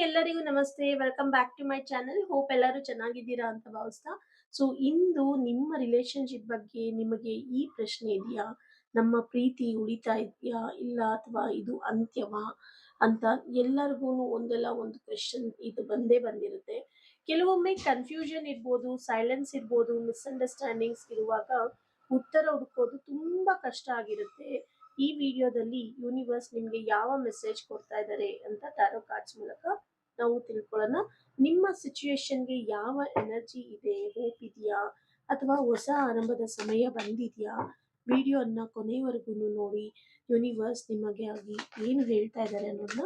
ಎಲ್ಲರಿಗೂ ನಮಸ್ತೆ. Welcome back to my channel. Hope ಎಲ್ಲರೂ ಚೆನ್ನಾಗಿದ್ದೀರಾ ಅಂತ ಭಾವಿಸ್ತಾ. ಸೊ ಇಂದು ನಿಮ್ಮ ರಿಲೇಶನ್‌ಶಿಪ್ ಬಗ್ಗೆ ನಿಮಗೆ ಈ ಪ್ರಶ್ನೆ ಇದೆಯಾ? ನಮ್ಮ ಪ್ರೀತಿ ಉಳಿತಾ ಇದೆಯಾ? ಇಲ್ಲ ಅಥವಾ ಇದು ಅಂತ್ಯವಾ? ಅಂತ ಎಲ್ಲರಿಗೂನು ಒಂದಲ್ಲ ಒಂದು ಕ್ವೆಶ್ಚನ್ ಇದು ಬಂದೇ ಬಂದಿರುತ್ತೆ. ಕೆಲವೊಮ್ಮೆ ಕನ್ಫ್ಯೂಷನ್ ಇರ್ಬೋದು, ಸೈಲೆನ್ಸ್ ಇರ್ಬೋದು, ಮಿಸ್‌ಅಂಡರ್‌ಸ್ಟ್ಯಾಂಡಿಂಗ್ಸ್ ಇರುವಾಗ ಉತ್ತರ ಹುಡುಕೋದು ತುಂಬಾ ಕಷ್ಟ ಆಗಿರುತ್ತೆ. ಈ ವಿಡಿಯೋದಲ್ಲಿ ಯೂನಿವರ್ಸ್ ನಿಮ್ಗೆ ಯಾವ ಮೆಸೇಜ್ ಕೊಡ್ತಾ ಇದ್ದಾರೆ ಅಂತ ಟ್ಯಾರೋ ಕಾರ್ಡ್ಸ್ ಮೂಲಕ ನಾವು ತಿಳ್ಕೊಳ್ಳೋಣ. ನಿಮ್ಮ ಸಿಚುಯೇಷನ್ಗೆ ಯಾವ ಎನರ್ಜಿ ಇದೆ, ಹೋಪ್ ಇದೆಯಾ ಅಥವಾ ಹೊಸ ಆರಂಭದ ಸಮಯ ಬಂದಿದೆಯಾ? ವಿಡಿಯೋನ ಕೊನೆಯವರೆಗೂ ನೋಡಿ. ಯೂನಿವರ್ಸ್ ನಿಮಗೆ ಆಗಿ ಏನು ಹೇಳ್ತಾ ಇದ್ದಾರೆ ಅನ್ನೋದನ್ನ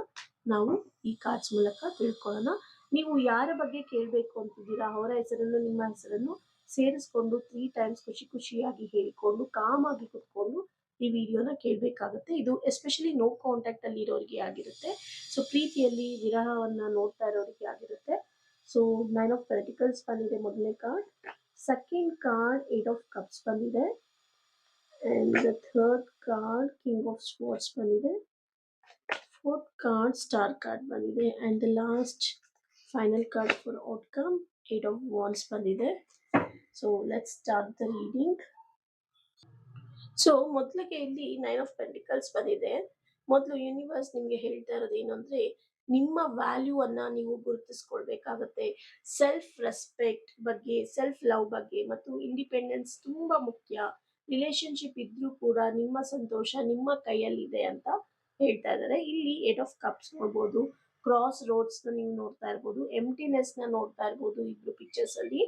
ನಾವು ಈ ಕಾರ್ಡ್ಸ್ ಮೂಲಕ ತಿಳ್ಕೊಳ್ಳೋಣ. ನೀವು ಯಾರ ಬಗ್ಗೆ ಕೇಳಬೇಕು ಅಂತಿದ್ದೀರಾ ಅವರ ಹೆಸರನ್ನು ನಿಮ್ಮ ಹೆಸರನ್ನು ಸೇರಿಸ್ಕೊಂಡು 3 ಟೈಮ್ಸ್ ಖುಷಿ ಖುಷಿಯಾಗಿ ಹೇಳಿಕೊಂಡು ಕಾಮ್ ಆಗಿ ಕುತ್ಕೊಂಡು ಈ ವಿಡಿಯೋನ ಕೇಳಬೇಕಾಗುತ್ತೆ. ಇದು ಎಸ್ಪೆಷಲಿ ನೋ ಕಾಂಟ್ಯಾಕ್ಟ್ ಅಲ್ಲಿ ಇರೋರಿಗೆ ಆಗಿರುತ್ತೆ. ಸೊ ಪ್ರೀತಿಯಲ್ಲಿ ವಿರಹವನ್ನ ನೋಡ್ತಾ ಇರೋರಿಗೆ ಆಗಿರುತ್ತೆ. ಸೊ 9 ಆಫ್ ಪೆಂಟಿಕಲ್ಸ್ ಬಂದಿದೆ ಮೊದಲನೇ card. Second card 8 of cups ಬಂದಿದೆ. And the third card king of swords ಬಂದಿದೆ. ಫೋರ್ತ್ ಕಾರ್ಡ್ ಸ್ಟಾರ್ ಕಾರ್ಡ್ ಬಂದಿದೆ. And the last final card for outcome 8 of wands ಬಂದಿದೆ. So let's start the reading. So ಮೊದಲಿಗೆ ಇಲ್ಲಿ 9 of pentacles ಬಂದಿದೆ. ಮೊದಲು universe ನಿಮ್ಗೆ ಹೇಳ್ತಾ ಇರೋದು ಏನು ಅಂದ್ರೆ, ನಿಮ್ಮ ವ್ಯಾಲ್ಯೂ ಅನ್ನ ನೀವು ಗುರುತಿಸ್ಕೊಳ್ಬೇಕಾಗತ್ತೆ. ಸೆಲ್ಫ್ ರೆಸ್ಪೆಕ್ಟ್ ಬಗ್ಗೆ, ಸೆಲ್ಫ್ ಲವ್ ಬಗ್ಗೆ ಮತ್ತು ಇಂಡಿಪೆಂಡೆನ್ಸ್ ತುಂಬಾ ಮುಖ್ಯ. ರಿಲೇಶನ್ಶಿಪ್ ಇದ್ರೂ ಕೂಡ ನಿಮ್ಮ ಸಂತೋಷ ನಿಮ್ಮ ಕೈಯಲ್ಲಿದೆ ಅಂತ ಹೇಳ್ತಾ ಇದ್ದಾರೆ. ಇಲ್ಲಿ 8 ಆಫ್ ಕಪ್ಸ್ ನೋಡ್ಬೋದು, ಕ್ರಾಸ್ ರೋಡ್ಸ್ ನ ನೀವು ನೋಡ್ತಾ ಇರ್ಬೋದು, ಎಂಟಿನೆಸ್ ನ ನೋಡ್ತಾ ಇರ್ಬೋದು ಇಬ್ರು ಪಿಕ್ಚರ್ಸ್ ಅಲ್ಲಿ.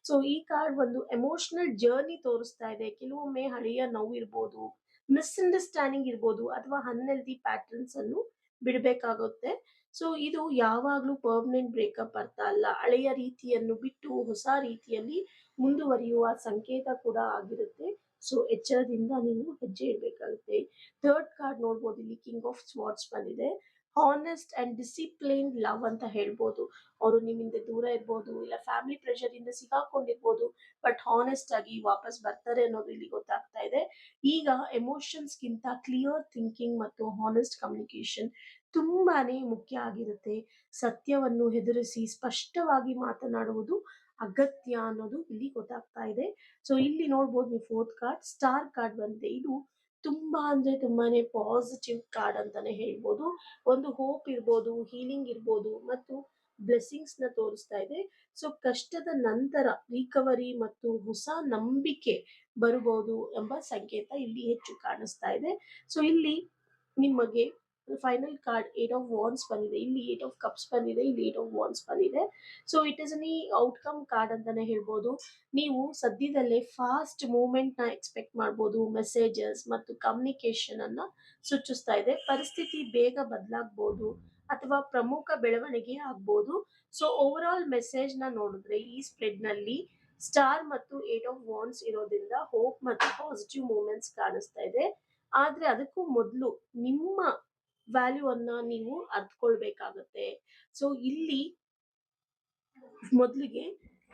ಸೊ ಈ ಕಾರ್ಡ್ ಒಂದು ಎಮೋಷನಲ್ ಜರ್ನಿ ತೋರಿಸ್ತಾ ಇದೆ. ಕೆಲವೊಮ್ಮೆ ಹಳೆಯ ನೋವು ಇರ್ಬೋದು, ಮಿಸ್ಅಂಡರ್ಸ್ಟ್ಯಾಂಡಿಂಗ್ ಇರ್ಬೋದು ಅಥವಾ ಅನ್‌ಹೆಲ್ದಿ ಪ್ಯಾಟರ್ನ್ಸ್ ಅನ್ನು ಬಿಡಬೇಕಾಗುತ್ತೆ. ಸೊ ಇದು ಯಾವಾಗ್ಲೂ ಪರ್ಮನೆಂಟ್ ಬ್ರೇಕಪ್ ಅರ್ಥ ಅಲ್ಲ. ಹಳೆಯ ರೀತಿಯನ್ನು ಬಿಟ್ಟು ಹೊಸ ರೀತಿಯಲ್ಲಿ ಮುಂದುವರಿಯುವ ಸಂಕೇತ ಕೂಡ ಆಗಿರುತ್ತೆ. ಸೊ ಎಚ್ಚರದಿಂದ ನೀವು ಹೆಜ್ಜೆ ಇಡಬೇಕಾಗುತ್ತೆ. ಥರ್ಡ್ ಕಾರ್ಡ್ ನೋಡ್ಬೋದು, ಇಲ್ಲಿ ಕಿಂಗ್ ಆಫ್ ಸ್ವಾರ್ಡ್ಸ್ ಬಂದಿದೆ. ಹಾನೆಸ್ಟ್ ಅಂಡ್ ಡಿಸಿಪ್ಲಿನ್ಡ್ ಲವ್ ಅಂತ ಹೇಳ್ಬೋದು. ಅವರು ನಿಮ್ಮಿಂದ ದೂರ ಇರ್ಬೋದು, ಇಲ್ಲ ಫ್ಯಾಮಿಲಿ ಪ್ರೆಷರ್ ಇಂದ ಸಿಗಾಕೊಂಡಿರ್ಬೋದು, ಬಟ್ ಹಾನೆಸ್ಟ್ ಆಗಿ ವಾಪಸ್ ಬರ್ತಾರೆ ಅನ್ನೋದು ಇಲ್ಲಿ ಗೊತ್ತಾಗ್ತಾ ಇದೆ. ಈಗ ಎಮೋಷನ್ಸ್ ಗಿಂತ ಕ್ಲಿಯರ್ ಥಿಂಕಿಂಗ್ ಮತ್ತು ಹಾನೆಸ್ಟ್ ಕಮ್ಯುನಿಕೇಶನ್ ತುಂಬಾನೇ ಮುಖ್ಯ ಆಗಿರುತ್ತೆ. ಸತ್ಯವನ್ನು ಹೆದರಿಸಿ ಸ್ಪಷ್ಟವಾಗಿ ಮಾತನಾಡುವುದು ಅಗತ್ಯ ಅನ್ನೋದು ಇಲ್ಲಿ ಗೊತ್ತಾಗ್ತಾ ಇದೆ. ಸೊ ಇಲ್ಲಿ ನೋಡ್ಬೋದು ನೀವು ಫೋರ್ತ್ ಕಾರ್ಡ್ ಸ್ಟಾರ್ ಕಾರ್ಡ್ ಬಂದಿದೆ. ಇದು ತುಂಬಾ ಅಂದ್ರೆ ತುಂಬಾನೇ ಪಾಸಿಟಿವ್ ಕಾರ್ಡ್ ಅಂತಾನೆ ಹೇಳ್ಬೋದು. ಒಂದು ಹೋಪ್ ಇರ್ಬೋದು, ಹೀಲಿಂಗ್ ಇರ್ಬೋದು ಮತ್ತು ಬ್ಲೆಸ್ಸಿಂಗ್ಸ್ ನ ತೋರಿಸ್ತಾ ಇದೆ. ಸೊ ಕಷ್ಟದ ನಂತರ ರಿಕವರಿ ಮತ್ತು ಹೊಸ ನಂಬಿಕೆ ಬರಬಹುದು ಎಂಬ ಸಂಕೇತ ಇಲ್ಲಿ ಹೆಚ್ಚು ಕಾಣಿಸ್ತಾ ಇದೆ. ಸೊ ಇಲ್ಲಿ ನಿಮಗೆ ಫೈನಲ್ ಕಾರ್ಡ್ 8 ಆಫ್ ವಾಂಡ್ಸ್ ಬಂದಿದೆ. ಇಲ್ಲಿ 8 ಆಫ್ ಕಪ್ಸ್ ಬಂದಿದೆ, ಇಲ್ಲಿ 8 ಆಫ್ ವಾಂಡ್ಸ್ ಬಂದಿದೆ. So it is an outcome card ಅಂತಾನೆ ಹೇಳ್ಬೋದು. ನೀವು ಸದ್ಯದಲ್ಲೇ ಫಾಸ್ಟ್ ಮೂವ್ಮೆಂಟ್ ನ ಎಕ್ಸ್ಪೆಕ್ಟ್ ಮಾಡ್ಬೋದು. ಮೆಸೇಜಸ್ ಮತ್ತು ಕಮ್ಯುನಿಕೇಶನ್ ಅನ್ನ ಸೂಚಿಸ್ತಾ ಇದೆ. ಪರಿಸ್ಥಿತಿ ಬೇಗ ಬದಲಾಗಬಹುದು ಅಥವಾ ಪ್ರಮುಖ ಬೆಳವಣಿಗೆ ಆಗ್ಬೋದು. ಸೊ ಓವರ್ ಆಲ್ ಮೆಸೇಜ್ ನ ನೋಡಿದ್ರೆ ಈ ಸ್ಪ್ರೆಡ್ ನಲ್ಲಿ ಸ್ಟಾರ್ ಮತ್ತು 8 ಆಫ್ ವಾಂಡ್ಸ್ ಇರೋದ್ರಿಂದ ಹೋಪ್ ಮತ್ತು ಪಾಸಿಟಿವ್ ಮೂವ್ಮೆಂಟ್ಸ್ ಕಾಣಿಸ್ತಾ ಇದೆ. ಆದ್ರೆ ಅದಕ್ಕೂ ಮೊದಲು ನಿಮ್ಮ ವ್ಯಾಲ್ಯೂ ಅನ್ನ ನೀವು ಅರ್ಥಕೊಳ್ಬೇಕಾಗತ್ತೆ. ಸೊ ಇಲ್ಲಿ ಮೊದಲಿಗೆ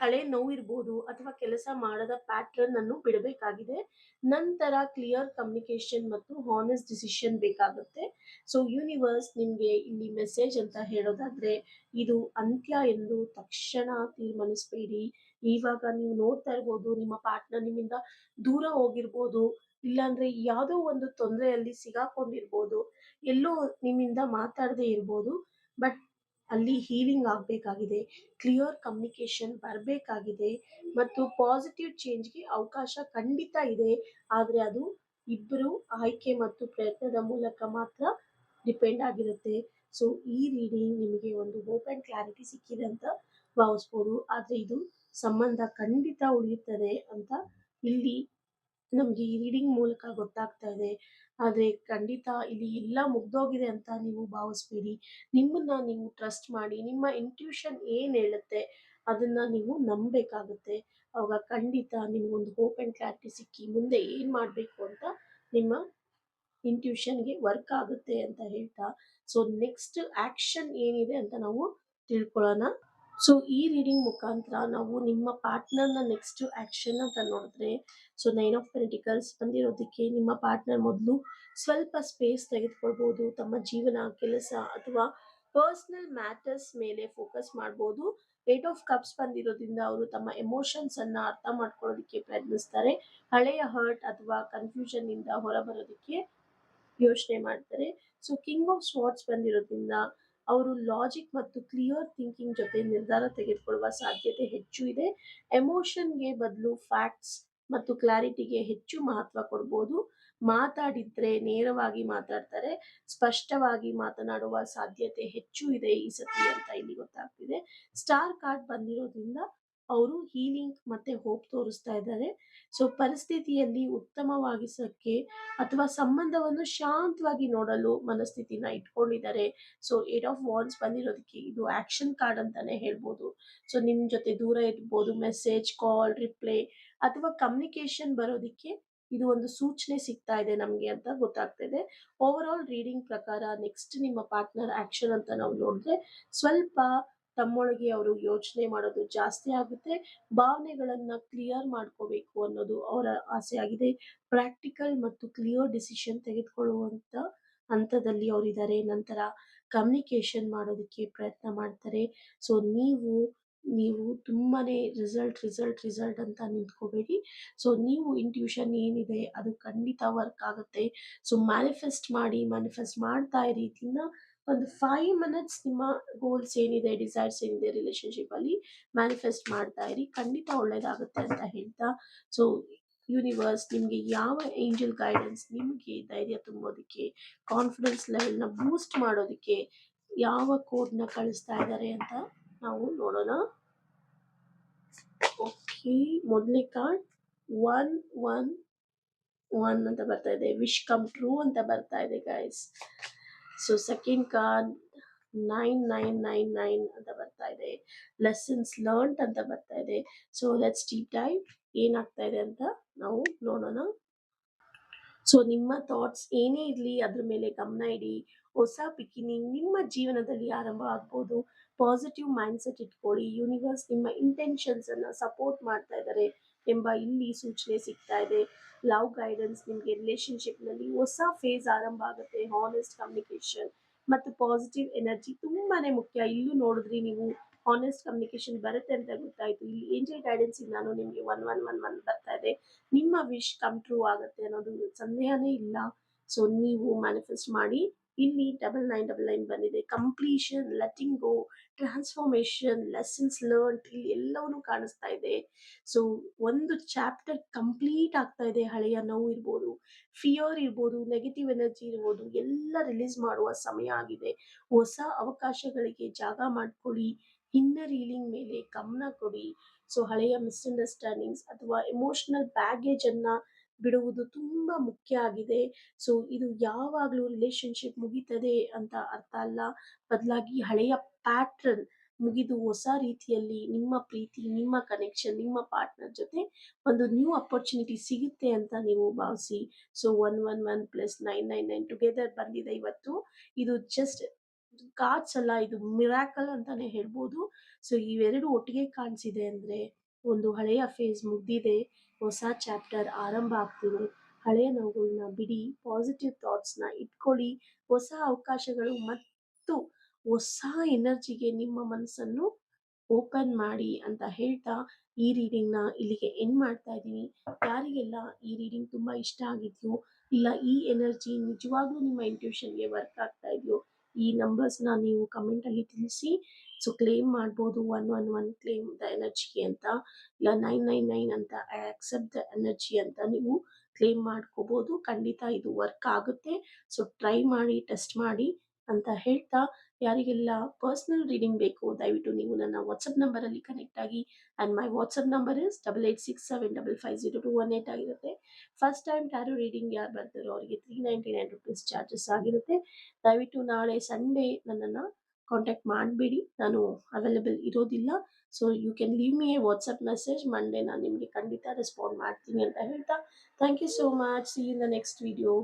ಹಳೆ ನೋವಿರ್ಬೋದು ಅಥವಾ ಕೆಲಸ ಮಾಡದ ಪ್ಯಾಟರ್ನ್ ಅನ್ನು ಬಿಡಬೇಕಾಗಿದೆ. ನಂತರ ಕ್ಲಿಯರ್ ಕಮ್ಯುನಿಕೇಶನ್ ಮತ್ತು ಹಾನೆಸ್ಟ್ ಡಿಸಿಷನ್ ಬೇಕಾಗುತ್ತೆ. ಸೊ ಯೂನಿವರ್ಸ್ ನಿಮ್ಗೆ ಇಲ್ಲಿ ಮೆಸೇಜ್ ಅಂತ ಹೇಳೋದಾದ್ರೆ, ಇದು ಅಂತ್ಯ ಎಂದು ತಕ್ಷಣ ತೀರ್ಮಾನಿಸಬೇಡಿ. ಇವಾಗ ನೀವು ನೋಡ್ತಾ ಇರ್ಬೋದು, ನಿಮ್ಮ ಪಾರ್ಟ್ನರ್ ನಿಮ್ಮಿಂದ ದೂರ ಹೋಗಿರ್ಬೋದು, ಇಲ್ಲಾಂದ್ರೆ ಯಾವುದೋ ಒಂದು ತೊಂದರೆಯಲ್ಲಿ ಸಿಗಾಕೊಂಡಿರ್ಬೋದು, ಎಲ್ಲೋ ನಿಮ್ಮಿಂದ ಮಾತಾಡದೆ ಇರ್ಬೋದು. ಬಟ್ ಅಲ್ಲಿ ಹೀಲಿಂಗ್ ಆಗ್ಬೇಕಾಗಿದೆ, ಕ್ಲಿಯರ್ ಕಮ್ಯುನಿಕೇಶನ್ ಬರಬೇಕಾಗಿದೆ ಮತ್ತು ಪಾಸಿಟಿವ್ ಚೇಂಜ್ಗೆ ಅವಕಾಶ ಖಂಡಿತ ಇದೆ. ಆದ್ರೆ ಅದು ಇಬ್ಬರು ಆಯ್ಕೆ ಮತ್ತು ಪ್ರಯತ್ನದ ಮೂಲಕ ಮಾತ್ರ ಡಿಪೆಂಡ್ ಆಗಿರುತ್ತೆ. ಸೊ ಈ ರೀಡಿಂಗ್ ನಿಮಗೆ ಒಂದು ಹೋಪ್ ಅಂಡ್ ಕ್ಲಾರಿಟಿ ಸಿಕ್ಕಿದೆ ಅಂತ ಭಾವಿಸ್ಬೋದು. ಆದ್ರೆ ಇದು ಸಂಬಂಧ ಖಂಡಿತ ಉಳಿಯುತ್ತದೆ ಅಂತ ಇಲ್ಲಿ ನಮ್ಗೆ ಈ ರೀಡಿಂಗ್ ಮೂಲಕ ಗೊತ್ತಾಗ್ತಾ ಇದೆ. ಆದ್ರೆ ಖಂಡಿತ ಇಲ್ಲಿ ಎಲ್ಲ ಮುಗ್ದೋಗಿದೆ ಅಂತ ನೀವು ಭಾವಿಸ್ಬೇಡಿ. ನಿಮ್ಮನ್ನ ನೀವು ಟ್ರಸ್ಟ್ ಮಾಡಿ, ನಿಮ್ಮ ಇಂಟ್ಯೂಷನ್ ಏನ್ ಹೇಳುತ್ತೆ ಅದನ್ನ ನೀವು ನಂಬೇಕಾಗುತ್ತೆ. ಅವಾಗ ಖಂಡಿತ ನಿಮ್ಗೊಂದು ಹೋಪ್ ಅಂಡ್ ಕ್ಲಾರಿಟಿ ಸಿಕ್ಕಿ ಮುಂದೆ ಏನ್ ಮಾಡ್ಬೇಕು ಅಂತ ನಿಮ್ಮ ಇಂಟ್ಯೂಷನ್ಗೆ ವರ್ಕ್ ಆಗುತ್ತೆ ಅಂತ ಹೇಳ್ತಾ, ಸೊ ನೆಕ್ಸ್ಟ್ ಆಕ್ಷನ್ ಏನಿದೆ ಅಂತ ನಾವು ತಿಳ್ಕೊಳ್ಳೋಣ. ಸೊ ಈ ರೀಡಿಂಗ್ ಮುಖಾಂತರ ನಾವು ನಿಮ್ಮ ಪಾರ್ಟ್ನರ್ನ ನೆಕ್ಸ್ಟ್ ಆಕ್ಷನ್ ಅಂತ ನೋಡಿದ್ರೆ, ಸೊ 9 ಆಫ್ ಪೆಂಟಿಕಲ್ಸ್ ಬಂದಿರೋದಕ್ಕೆ ನಿಮ್ಮ ಪಾರ್ಟ್ನರ್ ಮೊದಲು ಸ್ವಲ್ಪ ಸ್ಪೇಸ್ ತೆಗೆದುಕೊಳ್ಬೋದು. ತಮ್ಮ ಜೀವನ, ಕೆಲಸ ಅಥವಾ ಪರ್ಸನಲ್ ಮ್ಯಾಟರ್ಸ್ ಮೇಲೆ ಫೋಕಸ್ ಮಾಡ್ಬೋದು. ಏಟ್ ಆಫ್ ಕಪ್ಸ್ ಬಂದಿರೋದ್ರಿಂದ ಅವರು ತಮ್ಮ ಎಮೋಷನ್ಸ್ ಅನ್ನ ಅರ್ಥ ಮಾಡ್ಕೊಳ್ಳೋದಕ್ಕೆ ಪ್ರಯತ್ನಿಸ್ತಾರೆ. ಹಳೆಯ ಹರ್ಟ್ ಅಥವಾ ಕನ್ಫ್ಯೂಷನ್ ಇಂದ ಹೊರಬರೋದಕ್ಕೆ ಯೋಚನೆ ಮಾಡ್ತಾರೆ. ಸೊ ಕಿಂಗ್ ಆಫ್ ಸ್ವಾರ್ಡ್ಸ್ ಬಂದಿರೋದ್ರಿಂದ ಅವರು ಲಾಜಿಕ್ ಮತ್ತು ಕ್ಲಿಯರ್ ಥಿಂಕಿಂಗ್ ಜೊತೆ ನಿರ್ಧಾರ ತೆಗೆದುಕೊಳ್ಳುವ ಸಾಧ್ಯತೆ ಹೆಚ್ಚು ಇದೆ. ಎಮೋಷನ್ಗೆ ಬದಲು ಫ್ಯಾಕ್ಟ್ಸ್ ಮತ್ತು ಕ್ಲಾರಿಟಿಗೆ ಹೆಚ್ಚು ಮಹತ್ವ ಕೊಡ್ಬೋದು. ಮಾತಾಡಿದ್ರೆ ನೇರವಾಗಿ ಮಾತಾಡ್ತಾರೆ, ಸ್ಪಷ್ಟವಾಗಿ ಮಾತನಾಡುವ ಸಾಧ್ಯತೆ ಹೆಚ್ಚು ಇದೆ ಈ ಸತಿ ಅಂತ ಇಲ್ಲಿ ಗೊತ್ತಾಗ್ತಿದೆ. ಸ್ಟಾರ್ ಕಾರ್ಡ್ ಬಂದಿರೋದ್ರಿಂದ ಅವರು ಹೀಲಿಂಗ್ ಮತ್ತೆ ಹೋಪ್ ತೋರಿಸ್ತಾ ಇದ್ದಾರೆ. ಸೊ ಪರಿಸ್ಥಿತಿಯಲ್ಲಿ ಉತ್ತಮವಾಗಿಸಕ್ಕೆ ಅಥವಾ ಸಂಬಂಧವನ್ನು ಶಾಂತವಾಗಿ ನೋಡಲು ಮನಸ್ಥಿತಿನ ಇಟ್ಕೊಂಡಿದ್ದಾರೆ. ಸೊ ಏಟ್ ಆಫ್ ವಾಂಡ್ಸ್ ಬಂದಿರೋದಕ್ಕೆ ಇದು ಆಕ್ಷನ್ ಕಾರ್ಡ್ ಅಂತಾನೆ ಹೇಳ್ಬೋದು. ಸೊ ನಿಮ್ ಜೊತೆ ದೂರ ಇರ್ಬೋದು, ಮೆಸೇಜ್, ಕಾಲ್, ರಿಪ್ಲೈ ಅಥವಾ ಕಮ್ಯುನಿಕೇಶನ್ ಬರೋದಿಕ್ಕೆ ಇದು ಒಂದು ಸೂಚನೆ ಸಿಗ್ತಾ ಇದೆ ನಮ್ಗೆ ಅಂತ ಗೊತ್ತಾಗ್ತಾ ಇದೆ. ಓವರ್ ಆಲ್ ರೀಡಿಂಗ್ ಪ್ರಕಾರ ನೆಕ್ಸ್ಟ್ ನಿಮ್ಮ ಪಾರ್ಟ್ನರ್ ಆಕ್ಷನ್ ಅಂತ ನಾವು ನೋಡಿದ್ರೆ ಸ್ವಲ್ಪ ತಮ್ಮೊಳಗೆ ಅವರು ಯೋಚನೆ ಮಾಡೋದು ಜಾಸ್ತಿ ಆಗುತ್ತೆ. ಭಾವನೆಗಳನ್ನ ಕ್ಲಿಯರ್ ಮಾಡ್ಕೋಬೇಕು ಅನ್ನೋದು ಅವರ ಆಸೆ ಆಗಿದೆ. ಪ್ರಾಕ್ಟಿಕಲ್ ಮತ್ತು ಕ್ಲಿಯರ್ ಡಿಸಿಷನ್ ತೆಗೆದುಕೊಳ್ಳುವಂತ ಹಂತದಲ್ಲಿ ಅವರಿದ್ದಾರೆ. ನಂತರ ಕಮ್ಯುನಿಕೇಶನ್ ಮಾಡೋದಕ್ಕೆ ಪ್ರಯತ್ನ ಮಾಡ್ತಾರೆ. ಸೊ ನೀವು ತುಂಬಾನೇ ರಿಸಲ್ಟ್ ಅಂತ ನಿಂತ್ಕೋಬೇಡಿ. ಸೊ ನೀವು ಇಂಟ್ಯೂಷನ್ ಏನಿದೆ ಅದು ಖಂಡಿತ ವರ್ಕ್ ಆಗುತ್ತೆ. ಸೊ ಮ್ಯಾನಿಫೆಸ್ಟ್ ಮಾಡ್ತಾ ಇರಿ. ದಿನ ಒಂದು 5 ಮಿನಿಟ್ಸ್ ನಿಮ್ಮ ಗೋಲ್ಸ್ ಏನಿದೆ, ಡಿಸೈರ್ಸ್ ಏನಿದೆ ರಿಲೇಶನ್ಶಿಪ್ ಅಲ್ಲಿ ಮ್ಯಾನಿಫೆಸ್ಟ್ ಮಾಡ್ತಾ ಇರಿ. ಖಂಡಿತ ಒಳ್ಳೇದಾಗುತ್ತೆ ಅಂತ ಹೇಳ್ತಾ, ಸೊ ಯೂನಿವರ್ಸ್ ನಿಮ್ಗೆ ಯಾವ ಏಂಜಲ್ ಗೈಡೆನ್ಸ್ ನಿಮ್ಗೆ ಧೈರ್ಯ ತುಂಬೋದಕ್ಕೆ, ಕಾನ್ಫಿಡೆನ್ಸ್ ಲೆವೆಲ್ನ ಬೂಸ್ಟ್ ಮಾಡೋದಕ್ಕೆ ಯಾವ ಕೋಡ್ನ ಕಳಿಸ್ತಾ ಇದ್ದಾರೆ ಅಂತ ನಾವು ನೋಡೋಣ. ಓಕೆ, ಮೊದಲನೇ ಕಾರ್ಡ್ 111 ಅಂತ ಬರ್ತಾ ಇದೆ, ವಿಶ್ ಕಮ್ ಟ್ರೂ ಅಂತ ಬರ್ತಾ ಇದೆ ಗೈಸ್. ಸೊ ಸೆಕೆಂಡ್ ಕಾರ್ಡ್ 9999 ಅಂತ ಬರ್ತಾ ಇದೆ, ಲೆಸನ್ಸ್ ಲರ್ನ್ಡ್ ಅಂತ ಬರ್ತಾ ಇದೆ. ಸೊ ಲೆಟ್ಸ್ ಡೀಪ್ ಡೈವ್ ಏನಾಗ್ತಾ ಇದೆ ಅಂತ ನಾವು ನೋಡೋಣ. ಸೊ ನಿಮ್ಮ ಥಾಟ್ಸ್ ಏನೇ ಇರಲಿ ಅದ್ರ ಮೇಲೆ ಗಮನ ಇಡಿ. ಹೊಸ ಬಿಗಿನಿಂಗ್ ನಿಮ್ಮ ಜೀವನದಲ್ಲಿ ಆರಂಭ ಆಗ್ಬೋದು. ಪಾಸಿಟಿವ್ ಮೈಂಡ್ಸೆಟ್ ಇಟ್ಕೊಳ್ಳಿ. ಯೂನಿವರ್ಸ್ ನಿಮ್ಮ ಇಂಟೆನ್ಷನ್ಸ್ ಅನ್ನ ಸಪೋರ್ಟ್ ಮಾಡ್ತಾ ಇದ್ದಾರೆ ಎಂಬ ಇಲ್ಲಿ ಸೂಚನೆ ಸಿಗ್ತಾ ಇದೆ. ಲವ್ ಗೈಡೆನ್ಸ್ ನಿಮಗೆ ರಿಲೇಶನ್ಶಿಪ್ ನಲ್ಲಿ ಹೊಸ ಫೇಸ್ ಆರಂಭ ಆಗುತ್ತೆ. ಹಾನೆಸ್ಟ್ ಕಮ್ಯುನಿಕೇಶನ್ ಮತ್ತು ಪಾಸಿಟಿವ್ ಎನರ್ಜಿ ತುಂಬಾನೇ ಮುಖ್ಯ. ಇಲ್ಲೂ ನೋಡಿದ್ರಿ ನೀವು ಹಾನೆಸ್ಟ್ ಕಮ್ಯುನಿಕೇಶನ್ ಬರುತ್ತೆ ಅಂತ ಗೊತ್ತಾಯ್ತು. ಇಲ್ಲಿ ಏಂಜಲ್ ಗೈಡೆನ್ಸ್ ನಾನು ನಿಮಗೆ 1111 ಬರ್ತಾ ಇದೆ. ನಿಮ್ಮ ವಿಶ್ ಕಮ್ ಟ್ರೂ ಆಗುತ್ತೆ ಅನ್ನೋದು ಸಂದೇಹನೇ ಇಲ್ಲ. ಸೊ ನೀವು ಮ್ಯಾನಿಫೆಸ್ಟ್ ಮಾಡಿ. ಇಲ್ಲಿ 9999 ಬಂದಿದೆ, ಕಂಪ್ಲೀಷನ್, ಲೆಟಿಂಗ್ ಗೋ, ಟ್ರಾನ್ಸ್ಫಾರ್ಮೇಶನ್, ಲೆಸನ್ಸ್ ಲರ್ನ್, ಇಲ್ಲಿ ಎಲ್ಲವನ್ನೂ ಕಾಣಿಸ್ತಾ ಇದೆ. ಸೊ ಒಂದು ಚಾಪ್ಟರ್ ಕಂಪ್ಲೀಟ್ ಆಗ್ತಾ ಇದೆ. ಹಳೆಯ ನೋವು ಇರ್ಬೋದು, ಫಿಯರ್ ಇರ್ಬೋದು, ನೆಗೆಟಿವ್ ಎನರ್ಜಿ ಇರ್ಬೋದು, ಎಲ್ಲ ರಿಲೀಸ್ ಮಾಡುವ ಸಮಯ ಆಗಿದೆ. ಹೊಸ ಅವಕಾಶಗಳಿಗೆ ಜಾಗ ಮಾಡ್ಕೊಳ್ಳಿ. ಇನ್ನರ್ ಹೀಲಿಂಗ್ ಮೇಲೆ ಗಮನ ಕೊಡಿ. ಸೊ ಹಳೆಯ ಮಿಸ್ಅಂಡರ್ಸ್ಟ್ಯಾಂಡಿಂಗ್ಸ್ ಅಥವಾ ಎಮೋಷನಲ್ ಬ್ಯಾಗೇಜ್ ಅನ್ನ ಬಿಡುವುದು ತುಂಬಾ ಮುಖ್ಯ ಆಗಿದೆ. ಸೊ ಇದು ಯಾವಾಗ್ಲೂ ರಿಲೇಶನ್ಶಿಪ್ ಮುಗಿತದೆ ಅಂತ ಅರ್ಥ ಅಲ್ಲ. ಬದಲಾಗಿ ಹಳೆಯ ಪ್ಯಾಟ್ರನ್ ಮುಗಿದು ಹೊಸ ರೀತಿಯಲ್ಲಿ ನಿಮ್ಮ ಪ್ರೀತಿ, ನಿಮ್ಮ ಕನೆಕ್ಷನ್, ನಿಮ್ಮ ಪಾರ್ಟ್ನರ್ ಜೊತೆ ಒಂದು ನ್ಯೂ ಅಪರ್ಚುನಿಟಿ ಸಿಗುತ್ತೆ ಅಂತ ನೀವು ಭಾವಿಸಿ. ಸೊ 111 ಪ್ಲಸ್ 999 ಟುಗೆದರ್ ಬಂದಿದೆ ಇವತ್ತು. ಇದು ಜಸ್ಟ್ ಕಾರ್ಡ್ಸ್ ಅಲ್ಲ, ಇದು ಮಿರಾಕಲ್ ಅಂತಾನೆ ಹೇಳ್ಬೋದು. ಸೊ ಇವೆರಡು ಒಟ್ಟಿಗೆ ಕಾಣಿಸಿದೆ ಅಂದ್ರೆ ಒಂದು ಹಳೆಯ ಫೇಸ್ ಮುಗ್ದಿದೆ, ಹೊಸ ಚಾಪ್ಟರ್ ಆರಂಭ ಆಗ್ತಿದೆ. ಹಳೆಯ ನೋವುಗಳನ್ನ ಬಿಡಿ, ಪಾಸಿಟಿವ್ ಥಾಟ್ಸ್ನ ಇಟ್ಕೊಳ್ಳಿ. ಹೊಸ ಅವಕಾಶಗಳು ಮತ್ತು ಹೊಸ ಎನರ್ಜಿಗೆ ನಿಮ್ಮ ಮನಸ್ಸನ್ನು ಓಪನ್ ಮಾಡಿ ಅಂತ ಹೇಳ್ತಾ ಈ ರೀಡಿಂಗ್ನ ಇಲ್ಲಿಗೆ ಎಂಡ್ ಮಾಡ್ತಾ ಇದ್ದೀನಿ. ಯಾರಿಗೆಲ್ಲ ಈ ರೀಡಿಂಗ್ ತುಂಬಾ ಇಷ್ಟ ಆಗಿದೆಯೋ, ಇಲ್ಲ ಈ ಎನರ್ಜಿ ನಿಜವಾಗ್ಲೂ ನಿಮ್ಮ ಇಂಟ್ಯೂಷನ್ಗೆ ವರ್ಕ್ ಆಗ್ತಾ ಇದೆಯೋ, ಈ ನಂಬರ್ಸ್ನ ನೀವು ಕಮೆಂಟಲ್ಲಿ ತಿಳಿಸಿ. ಸೊ ಕ್ಲೇಮ್ ಮಾಡ್ಬೋದು 111 ಕ್ಲೇಮ್ ದ ಎನರ್ಜಿ ಅಂತ, ಇಲ್ಲ 999 ಅಂತ ಐ ಆಕ್ಸೆಪ್ಟ್ ದ ಎನರ್ಜಿ ಅಂತ ನೀವು ಕ್ಲೇಮ್ ಮಾಡ್ಕೋಬೋದು. ಖಂಡಿತ ಇದು ವರ್ಕ್ ಆಗುತ್ತೆ. ಸೊ ಟ್ರೈ ಮಾಡಿ, ಟೆಸ್ಟ್ ಮಾಡಿ ಅಂತ ಹೇಳ್ತಾ, ಯಾರಿಗೆಲ್ಲ ಪರ್ಸನಲ್ ರೀಡಿಂಗ್ ಬೇಕು ದಯವಿಟ್ಟು ನೀವು ನನ್ನ ವಾಟ್ಸಪ್ ನಂಬರಲ್ಲಿ ಕನೆಕ್ಟ್ ಆಗಿ. And my WhatsApp number is 8867550218 ಆಗಿರುತ್ತೆ. ಫಸ್ಟ್ ಟೈಮ್ ಟ್ಯಾರೋ ರೀಡಿಂಗ್ ಯಾರು ಬರ್ತಾರೋ ಅವರಿಗೆ 399 ರುಪೀಸ್ ಚಾರ್ಜಸ್ ಆಗಿರುತ್ತೆ. ದಯವಿಟ್ಟು ನಾಳೆ ಸಂಡೇ ನನ್ನನ್ನು ಕಾಂಟ್ಯಾಕ್ಟ್ ಮಾಡಬೇಡಿ, ನಾನು ಅವೈಲೇಬಲ್ ಇರೋದಿಲ್ಲ. So you can leave me a WhatsApp message. Monday ನಾನು ನಿಮಗೆ ಖಂಡಿತ ರೆಸ್ಪಾಂಡ್ ಮಾಡ್ತೀನಿ ಅಂತ ಹೇಳ್ತಾ, thank you so much. See in the next video.